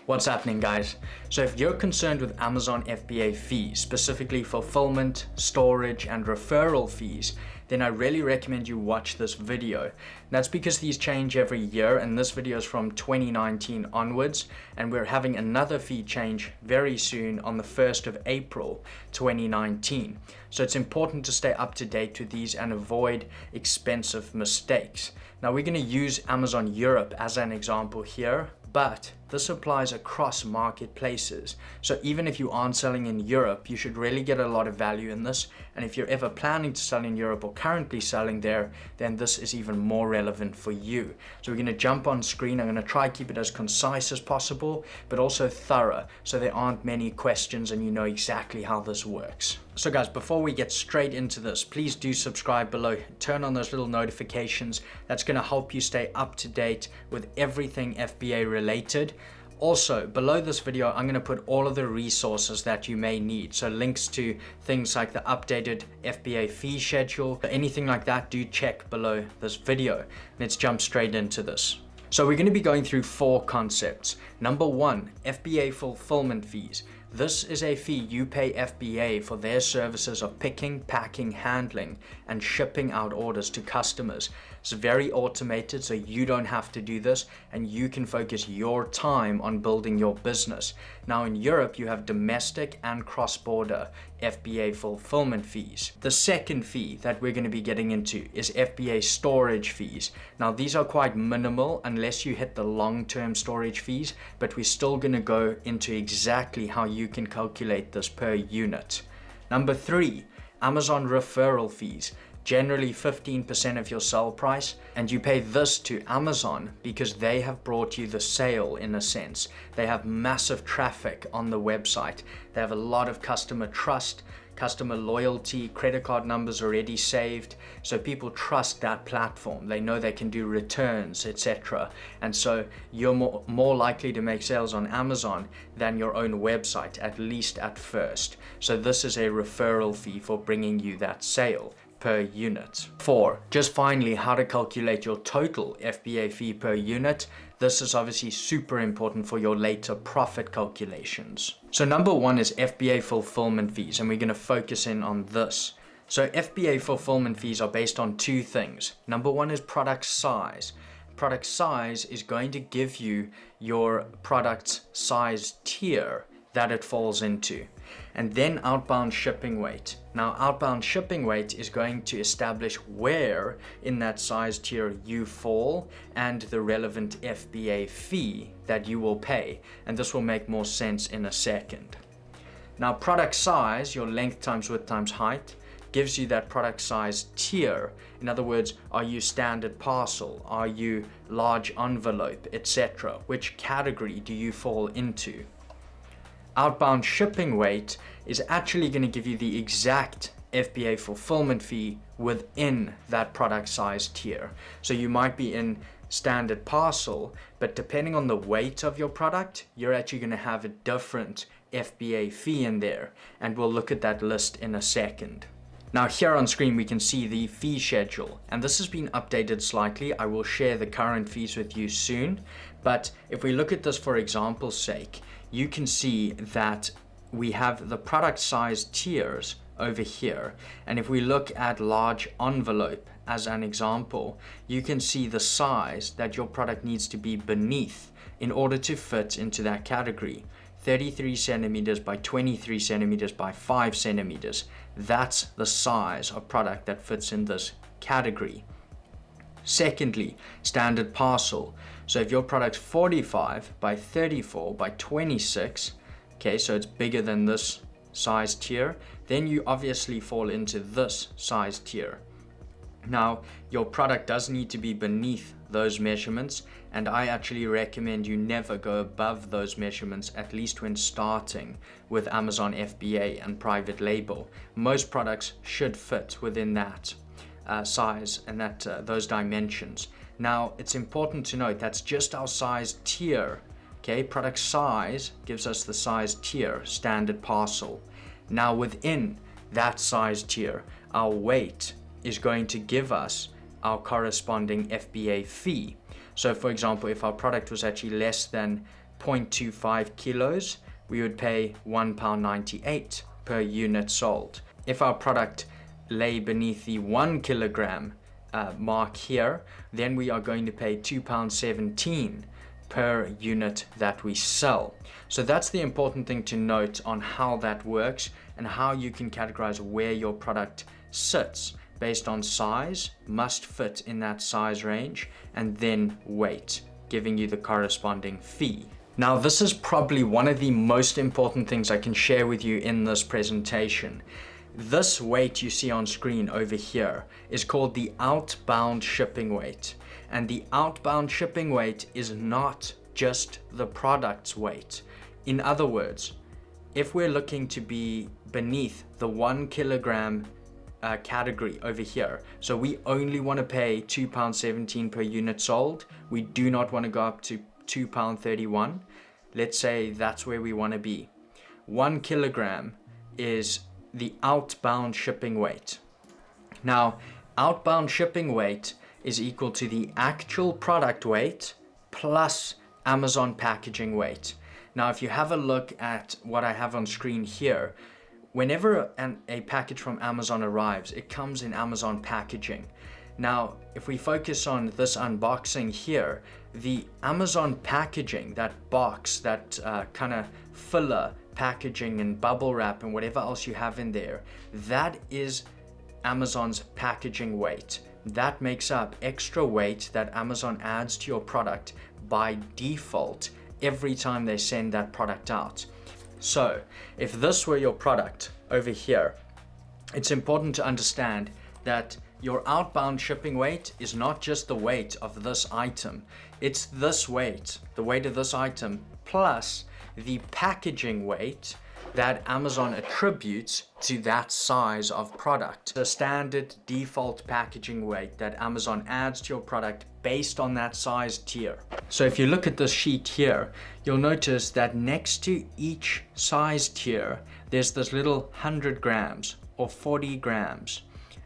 What's happening, guys? So if you're concerned with Amazon FBA fees, specifically fulfillment, storage, and referral fees, then I really recommend you watch this video. That's because these change every year, and this video is from 2019 onwards, and we're having another fee change very soon on the 1st of April 2019. So it's important to stay up to date with these and avoid expensive mistakes. Now we're going to use Amazon Europe as an example here, but this applies across marketplaces. So even if you aren't selling in Europe, you should really get a lot of value in this. And if you're ever planning to sell in Europe or currently selling there, then this is even more relevant for you. So we're going to jump on screen. I'm going to try to keep it as concise as possible, but also thorough, so there aren't many questions and you know exactly how this works. So guys, before we get straight into this, please do subscribe below, turn on those little notifications. That's going to help you stay up to date with everything FBA related. Also, below this video, I'm going to put all of the resources that you may need. So links to things like the updated FBA fee schedule, anything like that, do check below this video. Let's jump straight into this. So we're going to be going through 4 concepts. Number 1, FBA fulfillment fees. This is a fee you pay FBA for their services of picking, packing, handling, and shipping out orders to customers. It's very automated, so you don't have to do this, and you can focus your time on building your business. Now in Europe, you have domestic and cross-border FBA fulfillment fees. The second fee that we're going to be getting into is FBA storage fees. Now these are quite minimal unless you hit the long-term storage fees, but we're still going to go into exactly how you can calculate this per unit. Number 3, Amazon referral fees. Generally 15% of your sale price, and you pay this to Amazon because they have brought you the sale in a sense. They have massive traffic on the website. They have a lot of customer trust, customer loyalty, credit card numbers already saved, so people trust that platform. They know they can do returns, etc. And so you're more likely to make sales on Amazon than your own website, at least at first. So this is a referral fee for bringing you that sale per unit. 4, just finally, how to calculate your total FBA fee per unit. This is obviously super important for your later profit calculations. So number 1 is FBA fulfillment fees, and we're going to focus in on this. So FBA fulfillment fees are based on 2 things. Number 1 is product size. Product size is going to give you your product's size tier that it falls into. And then outbound shipping weight. Now outbound shipping weight is going to establish where in that size tier you fall and the relevant FBA fee that you will pay. And this will make more sense in a second. Now product size, your length times width times height, gives you that product size tier. In other words, are you standard parcel? Are you large envelope, etc.? Which category do you fall into? Outbound shipping weight is actually going to give you the exact FBA fulfillment fee within that product size tier. So you might be in standard parcel, but depending on the weight of your product, you're actually going to have a different FBA fee in there. And we'll look at that list in a second. Now here on screen we can see the fee schedule, and this has been updated slightly. I will share the current fees with you soon, but if we look at this for example's sake, you can see that we have the product size tiers over here, and if we look at large envelope as an example, you can see the size that your product needs to be beneath in order to fit into that category. 33 centimeters by 23 centimeters by 5 centimeters. That's the size of product that fits in this category. Secondly, standard parcel. So if your product's 45 by 34 by 26, okay, so it's bigger than this size tier, then you obviously fall into this size tier. Now, your product does need to be beneath those measurements, and I actually recommend you never go above those measurements, at least when starting with Amazon FBA and private label. Most products should fit within that size and those dimensions. Now, it's important to note that's just our size tier. Okay, product size gives us the size tier, standard parcel. Now, within that size tier, our weight is going to give us our corresponding FBA fee. So for example, if our product was actually less than 0.25 kilos, we would pay £1.98 per unit sold. If our product lay beneath the 1 kilogram mark here, then we are going to pay £2.17 per unit that we sell. So that's the important thing to note on how that works and how you can categorize where your product sits based on size, must fit in that size range, and then weight, giving you the corresponding fee. Now, this is probably one of the most important things I can share with you in this presentation. This weight you see on screen over here is called the outbound shipping weight. And the outbound shipping weight is not just the product's weight. In other words, if we're looking to be beneath the 1 kilogram category over here, so we only want to pay £2.17 per unit sold, we do not want to go up to £2.31. Let's say that's where we want to be. 1 kilogram is the outbound shipping weight. Now, outbound shipping weight is equal to the actual product weight plus Amazon packaging weight. Now, if you have a look at what I have on screen here, whenever a package from Amazon arrives, it comes in Amazon packaging. Now, if we focus on this unboxing here, the Amazon packaging, that box, that kind of filler packaging and bubble wrap and whatever else you have in there, that is Amazon's packaging weight. That makes up extra weight that Amazon adds to your product by default every time they send that product out. So if this were your product over here, it's important to understand that your outbound shipping weight is not just the weight of this item. It's this weight, the weight of this item, plus the packaging weight that Amazon attributes to that size of product. The standard default packaging weight that Amazon adds to your product based on that size tier. So if you look at this sheet here, you'll notice that next to each size tier, there's this little 100 grams or 40 grams.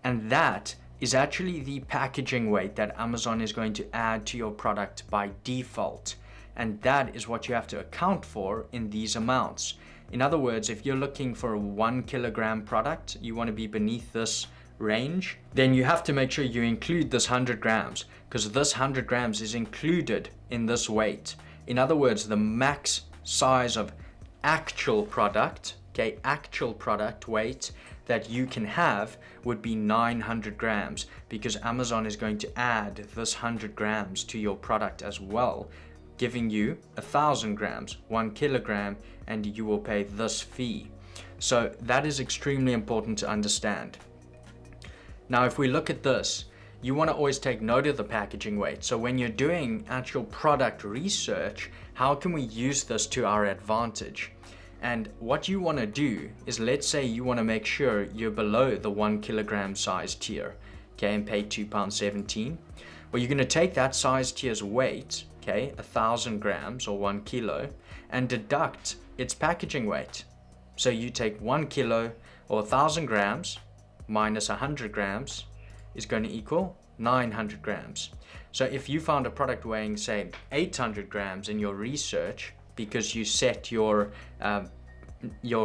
And that is actually the packaging weight that Amazon is going to add to your product by default. And that is what you have to account for in these amounts. In other words, if you're looking for a 1 kilogram product, you want to be beneath this range, then you have to make sure you include this 100 grams, because this 100 grams is included in this weight. In other words, the max size of actual product, okay, actual product weight that you can have would be 900 grams, because Amazon is going to add this 100 grams to your product as well, giving you 1,000 grams, 1 kilogram, and you will pay this fee. So that is extremely important to understand. Now, if we look at this, you want to always take note of the packaging weight. So when you're doing actual product research, how can we use this to our advantage? And what you want to do is, let's say you want to make sure you're below the 1 kilogram size tier, okay, and pay £2.17. Well, you're going to take that size tier's weight, okay, 1,000 grams or 1 kilo, and deduct its packaging weight. So you take 1 kilo or 1,000 grams minus 100 grams is going to equal 900 grams. So if you found a product weighing, say, 800 grams in your research, because you set your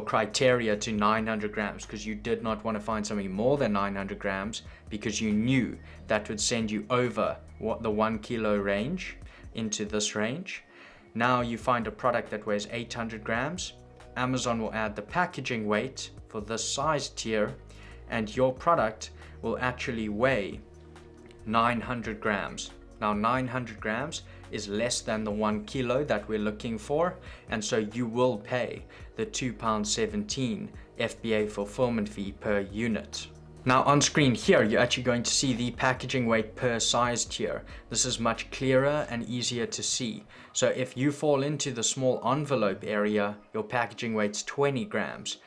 criteria to 900 grams because you did not want to find something more than 900 grams because you knew that would send you over the 1 kilo range into this range. Now you find a product that weighs 800 grams. Amazon will add the packaging weight for this size tier, and your product will actually weigh 900 grams. Now 900 grams is less than the 1 kilo that we're looking for, and so you will pay the £2.17 FBA fulfillment fee per unit. Now on screen here, you're actually going to see the packaging weight per size tier. This is much clearer and easier to see. So if you fall into the small envelope area, your packaging weight's 20 grams.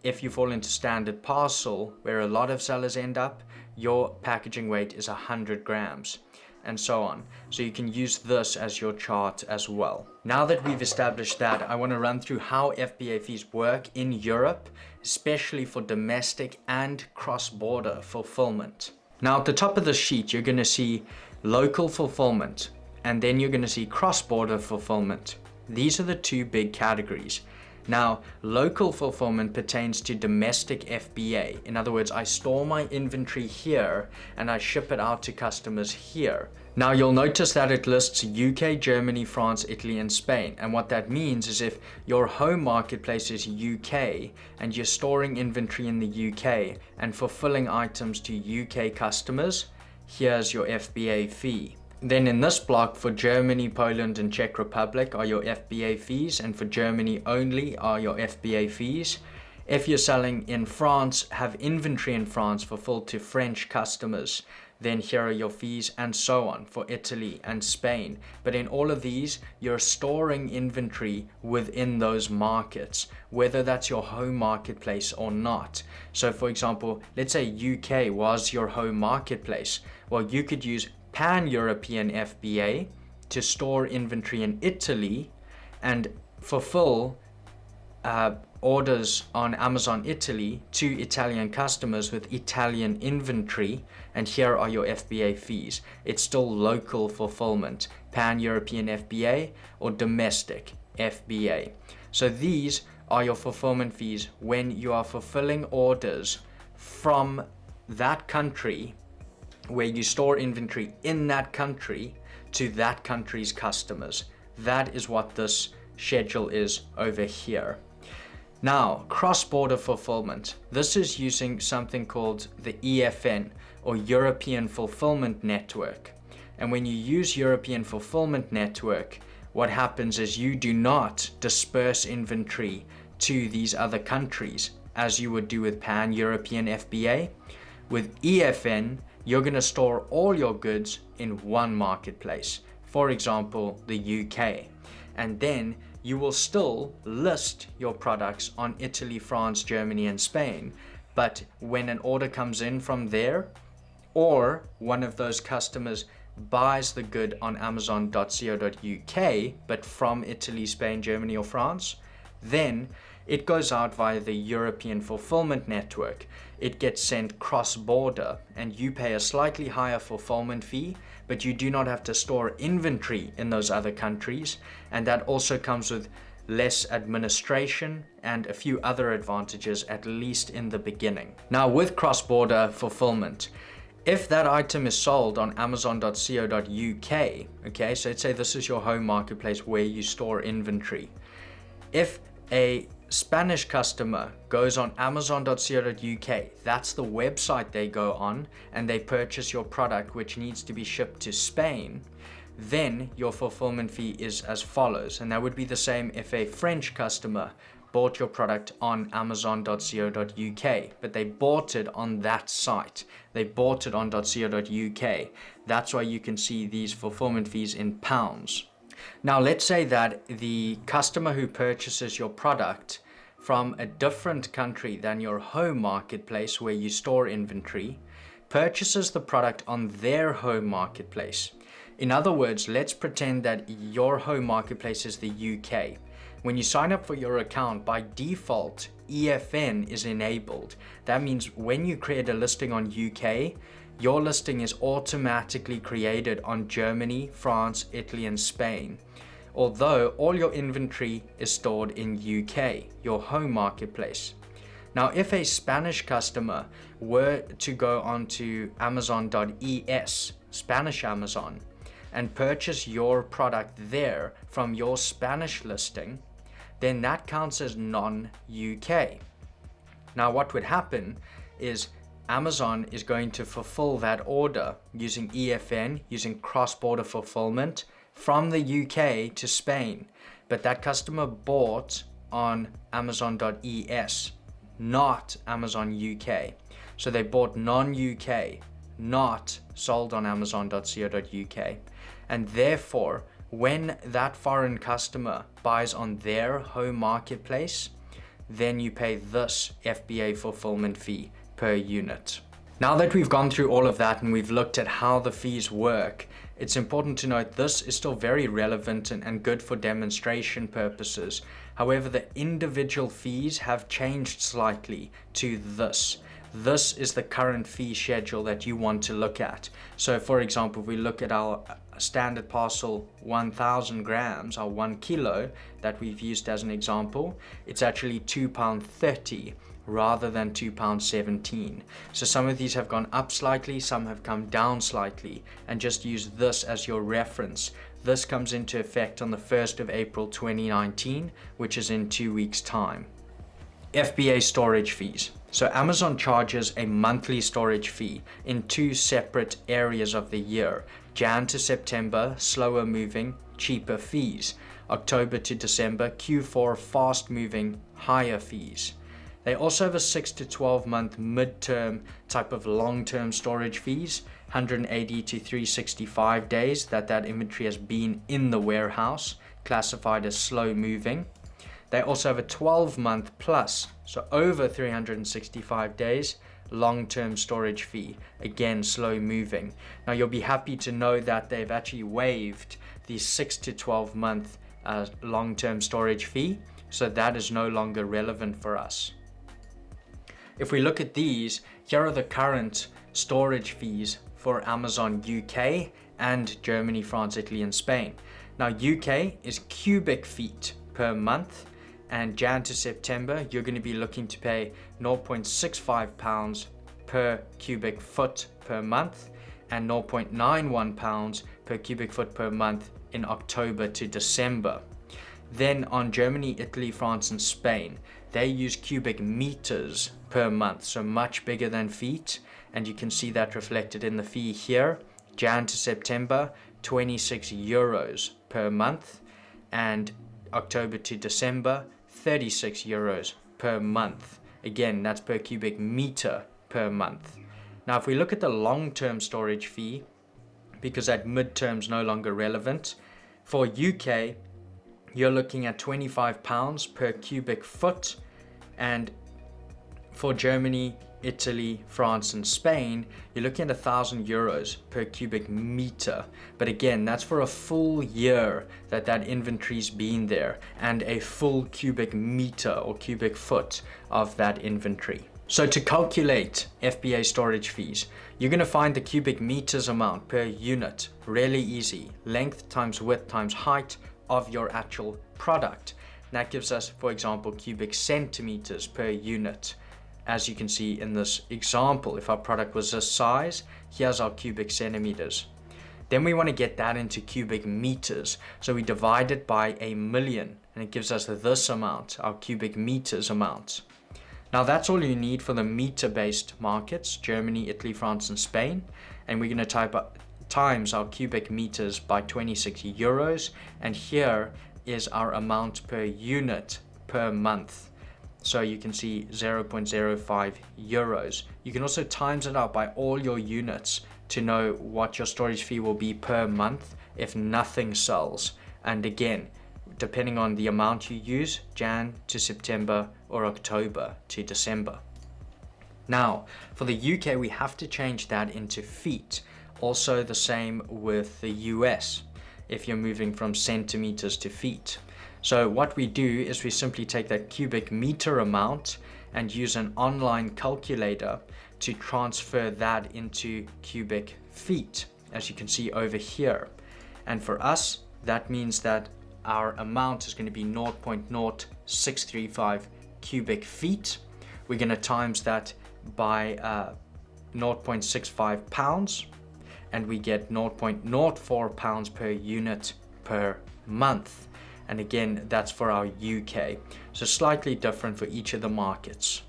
If you fall into standard parcel, where a lot of sellers end up, your packaging weight is 100 grams, and so on. So you can use this as your chart as well. Now that we've established that, I want to run through how FBA fees work in Europe, especially for domestic and cross-border fulfillment. Now at the top of the sheet, you're going to see local fulfillment, and then you're going to see cross-border fulfillment. These are the two big categories. Now, local fulfillment pertains to domestic FBA. In other words, I store my inventory here and I ship it out to customers here. Now, you'll notice that it lists UK, Germany, France, Italy, and Spain. And what that means is if your home marketplace is UK and you're storing inventory in the UK and fulfilling items to UK customers, here's your FBA fee. Then in this block, for Germany, Poland, and Czech Republic are your FBA fees, and for Germany only are your FBA fees. If you're selling in France, have inventory in France fulfilled to French customers, then here are your fees, and so on for Italy and Spain. But in all of these, you're storing inventory within those markets, whether that's your home marketplace or not. So for example, let's say UK was your home marketplace. Well, you could use Pan European FBA to store inventory in Italy and fulfill orders on Amazon Italy to Italian customers with Italian inventory, and here are your FBA fees. It's still local fulfillment, Pan European FBA or domestic FBA. So these are your fulfillment fees when you are fulfilling orders from that country where you store inventory in that country to that country's customers. That is what this schedule is over here. Now, cross-border fulfillment. This is using something called the EFN or European Fulfilment Network. And when you use European Fulfilment Network, what happens is you do not disperse inventory to these other countries as you would do with Pan European FBA. With EFN, you're going to store all your goods in one marketplace, for example, the UK. And then you will still list your products on Italy, France, Germany, and Spain. But when an order comes in from there, or one of those customers buys the good on amazon.co.uk, but from Italy, Spain, Germany, or France, then it goes out via the European Fulfilment Network. It gets sent cross-border, and you pay a slightly higher fulfillment fee, but you do not have to store inventory in those other countries, and that also comes with less administration and a few other advantages, at least in the beginning. Now, with cross-border fulfillment, if that item is sold on amazon.co.uk, okay, so let's say this is your home marketplace where you store inventory. If a Spanish customer goes on amazon.co.uk, that's the website they go on, and they purchase your product which needs to be shipped to Spain, then your fulfillment fee is as follows. And that would be the same if a French customer bought your product on amazon.co.uk, but they bought it on that site. They bought it on .co.uk. That's why you can see these fulfillment fees in pounds. Now, let's say that the customer who purchases your product from a different country than your home marketplace where you store inventory purchases the product on their home marketplace. In other words, let's pretend that your home marketplace is the UK. When you sign up for your account, by default, EFN is enabled. That means when you create a listing on UK, your listing is automatically created on Germany, France, Italy, and Spain. Although all your inventory is stored in UK, your home marketplace. Now, if a Spanish customer were to go onto amazon.es, Spanish Amazon, and purchase your product there from your Spanish listing, then that counts as non-UK. Now, what would happen is Amazon is going to fulfill that order using EFN, using cross-border fulfillment from the UK to Spain. But that customer bought on amazon.es, not Amazon UK. So they bought non-UK, not sold on amazon.co.uk. And therefore, when that foreign customer buys on their home marketplace, then you pay this FBA fulfillment fee per unit. Now that we've gone through all of that and we've looked at how the fees work, it's important to note this is still very relevant and good for demonstration purposes. However, the individual fees have changed slightly to this. this is the current fee schedule that you want to look at. So for example, if we look at our standard parcel 1000 grams, or 1 kilo that we've used as an example, it's actually £2.30 rather than £2.17. So some of these have gone up slightly, some have come down slightly, and just use this as your reference. This comes into effect on the 1st of April 2019, which is in 2 weeks' time. FBA storage fees. So Amazon charges a monthly storage fee in 2 separate areas of the year. Jan to September, slower moving, cheaper fees. October to December, Q4, fast moving, higher fees. They also have a 6 to 12 month midterm type of long-term storage fees, 180 to 365 days that inventory has been in the warehouse, classified as slow moving. They also have a 12-month plus, so over 365 days, long-term storage fee, again slow moving. Now you'll be happy to know that they've actually waived the 6 to 12 month long-term storage fee, so that is no longer relevant for us. If we look at these, here are the current storage fees for Amazon UK and Germany, France, Italy, and Spain. Now UK is cubic feet per month, and Jan to September, you're going to be looking to pay £0.65 per cubic foot per month and £0.91 per cubic foot per month in October to December. Then on Germany, Italy, France, and Spain, they use cubic meters per month, so much bigger than feet, and you can see that reflected in the fee here. Jan to September, €26 per month, and October to December, €36 per month. Again, that's per cubic meter per month. Now, if we look at the long-term storage fee, because that midterm's no longer relevant, for UK, you're looking at £25 per cubic foot, and for Germany, Italy, France, and Spain, you're looking at €1,000 per cubic meter. But again, that's for a full year that inventory's been there, and a full cubic meter or cubic foot of that inventory. So to calculate FBA storage fees, you're going to find the cubic meters amount per unit. Really easy. Length times width times height of your actual product. And that gives us, for example, cubic centimeters per unit. As you can see in this example, if our product was this size, here's our cubic centimeters. Then we want to get that into cubic meters. So we divide it by 1,000,000 and it gives us this amount, our cubic meters amount. Now that's all you need for the meter-based markets, Germany, Italy, France, and Spain. And we're going to type up times our cubic meters by €26. And here is our amount per unit per month. So you can see €0.05. You can also times it out by all your units to know what your storage fee will be per month if nothing sells. And again, depending on the amount you use, Jan to September or October to December. Now, for the UK, we have to change that into feet. Also the same with the US, if you're moving from centimeters to feet. So what we do is we simply take that cubic meter amount and use an online calculator to transfer that into cubic feet, as you can see over here. And for us, that means that our amount is going to be 0.0635 cubic feet. We're going to times that by 0.65 pounds, and we get 0.04 pounds per unit per month. And again, that's for our UK. So slightly different for each of the markets.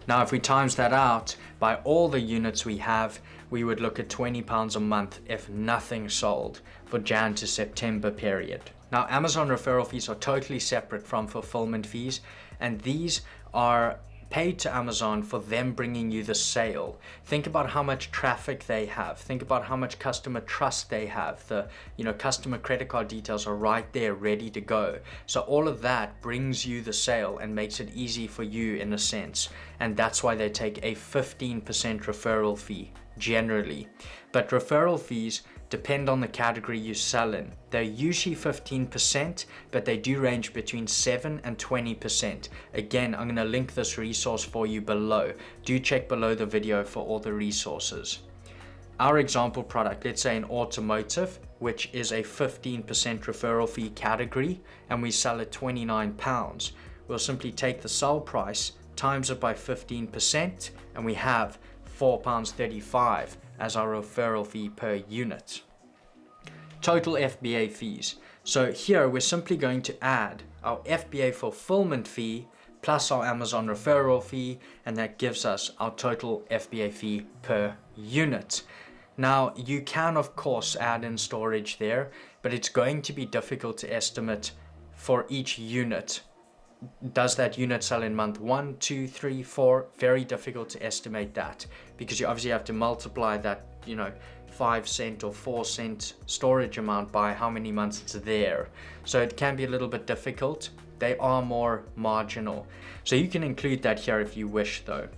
Now, if we times that out by all the units we have, we would look at £20 a month if nothing sold for Jan to September period. Now, Amazon referral fees are totally separate from fulfillment fees, and these are paid to Amazon for them bringing you the sale. Think about how much traffic they have. Think about how much customer trust they have. The customer credit card details are right there ready to go. So all of that brings you the sale and makes it easy for you in a sense. And that's why they take a 15% referral fee generally. But referral fees depend on the category you sell in. They're usually 15%, but they do range between 7 and 20%. Again, I'm going to link this resource for you below. Do check below the video for all the resources. Our example product, let's say in automotive, which is a 15% referral fee category, and we sell at £29. We'll simply take the sell price, times it by 15%, and we have £4.35 as our referral fee per unit. Total FBA fees. So here we're simply going to add our FBA fulfillment fee plus our Amazon referral fee, and that gives us our total FBA fee per unit. Now you can of course add in storage there, but it's going to be difficult to estimate for each unit. Does that unit sell in month 1, 2, 3, 4? Very difficult to estimate that, because you obviously have to multiply that, 5 cent or 4 cent storage amount by how many months it's there. So it can be a little bit difficult. They are more marginal. So you can include that here if you wish though.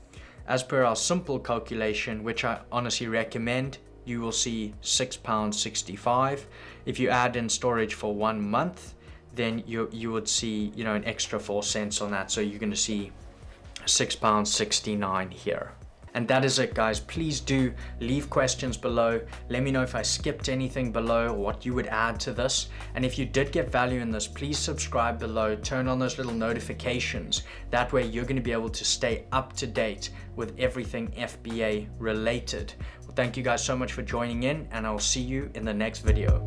As per our simple calculation, which I honestly recommend, you will see £6.65. If you add in storage for 1 month, then you would see an extra 4 cents on that, so you're going to see £6.69 here. And that is it, guys. Please do leave questions below. Let me know if I skipped anything below or what you would add to this. And if you did get value in this, please subscribe below, turn on those little notifications. That way you're going to be able to stay up to date with everything FBA related. Well, thank you guys so much for joining in, and I'll see you in the next video.